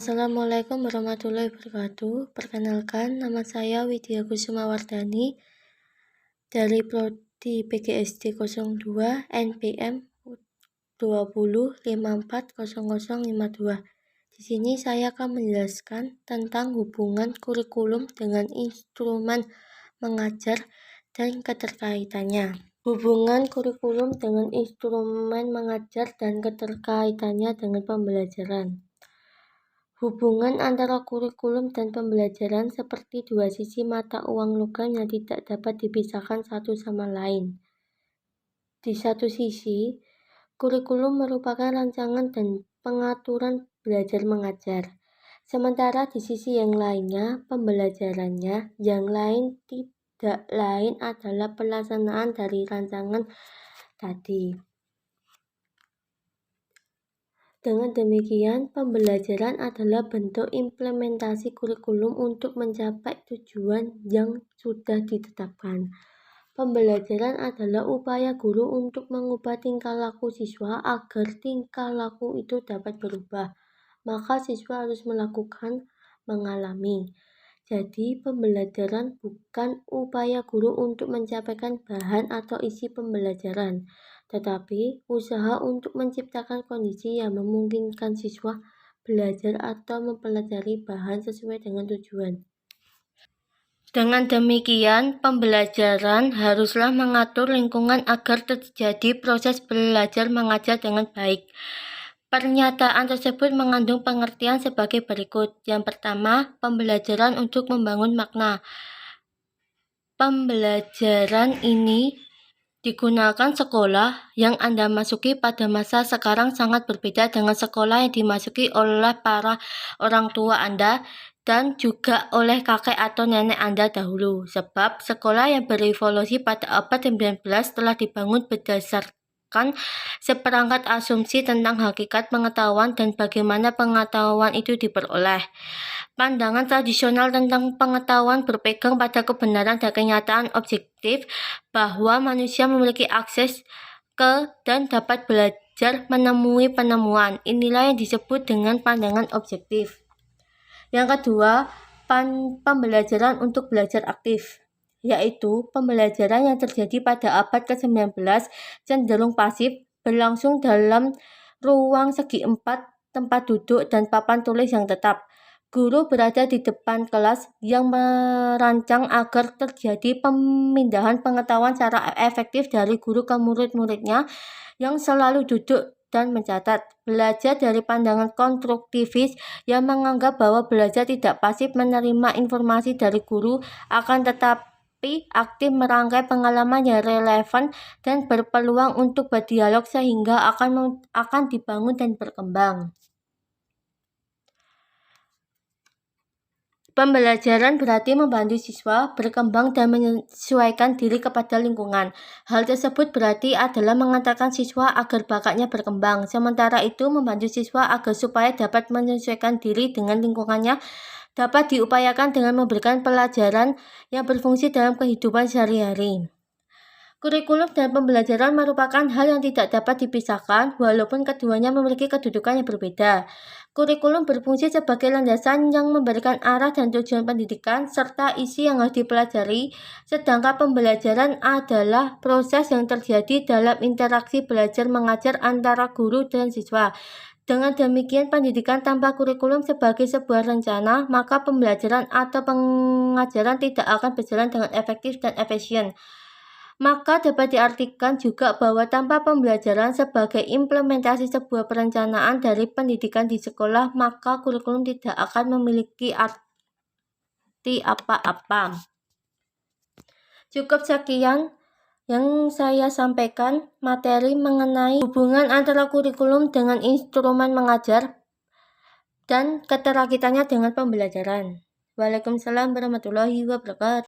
Assalamualaikum warahmatullahi wabarakatuh. Perkenalkan, nama saya Widya Kusuma Wardani dari Prodi PGSD 02 NPM 20540052. Di sini saya akan menjelaskan tentang hubungan kurikulum dengan instrumen mengajar dan keterkaitannya. Hubungan kurikulum dengan instrumen mengajar dan keterkaitannya dengan pembelajaran. Hubungan antara kurikulum dan pembelajaran seperti dua sisi mata uang logam yang tidak dapat dipisahkan satu sama lain. Di satu sisi, kurikulum merupakan rancangan dan pengaturan belajar mengajar. Sementara di sisi yang lainnya, pembelajarannya yang lain tidak lain adalah pelaksanaan dari rancangan tadi. Dengan demikian, pembelajaran adalah bentuk implementasi kurikulum untuk mencapai tujuan yang sudah ditetapkan. Pembelajaran adalah upaya guru untuk mengubah tingkah laku siswa agar tingkah laku itu dapat berubah. Maka siswa harus mengalami. Jadi, pembelajaran bukan upaya guru untuk mencapaikan bahan atau isi pembelajaran, tetapi usaha untuk menciptakan kondisi yang memungkinkan siswa belajar atau mempelajari bahan sesuai dengan tujuan. Dengan demikian, pembelajaran haruslah mengatur lingkungan agar terjadi proses belajar mengajar dengan baik. Pernyataan tersebut mengandung pengertian sebagai berikut. Yang pertama, pembelajaran untuk membangun makna. Pembelajaran ini digunakan sekolah yang Anda masuki pada masa sekarang sangat berbeda dengan sekolah yang dimasuki oleh para orang tua Anda dan juga oleh kakek atau nenek Anda dahulu. Sebab sekolah yang berevolusi pada abad 19 telah dibangun berdasarkan seperangkat asumsi tentang hakikat pengetahuan dan bagaimana pengetahuan itu diperoleh. Pandangan tradisional tentang pengetahuan berpegang pada kebenaran dan kenyataan objektif bahwa manusia memiliki akses ke dan dapat belajar menemui penemuan. Inilah yang disebut dengan pandangan objektif. Yang kedua, pembelajaran untuk belajar aktif, yaitu pembelajaran yang terjadi pada abad ke-19 cenderung pasif, berlangsung dalam ruang segi empat, tempat duduk dan papan tulis yang tetap. Guru berada di depan kelas yang merancang agar terjadi pemindahan pengetahuan secara efektif dari guru ke murid-muridnya yang selalu duduk dan mencatat. Belajar dari pandangan konstruktivis yang menganggap bahwa belajar tidak pasif menerima informasi dari guru, akan tetapi aktif merangkai pengalaman yang relevan dan berpeluang untuk berdialog sehingga akan dibangun dan berkembang. Pembelajaran berarti membantu siswa berkembang dan menyesuaikan diri kepada lingkungan. Hal tersebut berarti adalah mengantarkan siswa agar bakatnya berkembang. Sementara itu, membantu siswa agar supaya dapat menyesuaikan diri dengan lingkungannya dapat diupayakan dengan memberikan pelajaran yang berfungsi dalam kehidupan sehari-hari. Kurikulum dan pembelajaran merupakan hal yang tidak dapat dipisahkan, walaupun keduanya memiliki kedudukan yang berbeda. Kurikulum berfungsi sebagai landasan yang memberikan arah dan tujuan pendidikan, serta isi yang harus dipelajari, sedangkan pembelajaran adalah proses yang terjadi dalam interaksi belajar mengajar antara guru dan siswa. Dengan demikian, pendidikan tanpa kurikulum sebagai sebuah rencana, maka pembelajaran atau pengajaran tidak akan berjalan dengan efektif dan efisien. Maka dapat diartikan juga bahwa tanpa pembelajaran sebagai implementasi sebuah perencanaan dari pendidikan di sekolah, maka kurikulum tidak akan memiliki arti apa-apa. Cukup sekian yang saya sampaikan materi mengenai hubungan antara kurikulum dengan instrumen mengajar dan keterkaitannya dengan pembelajaran. Waalaikumsalam warahmatullahi wabarakatuh.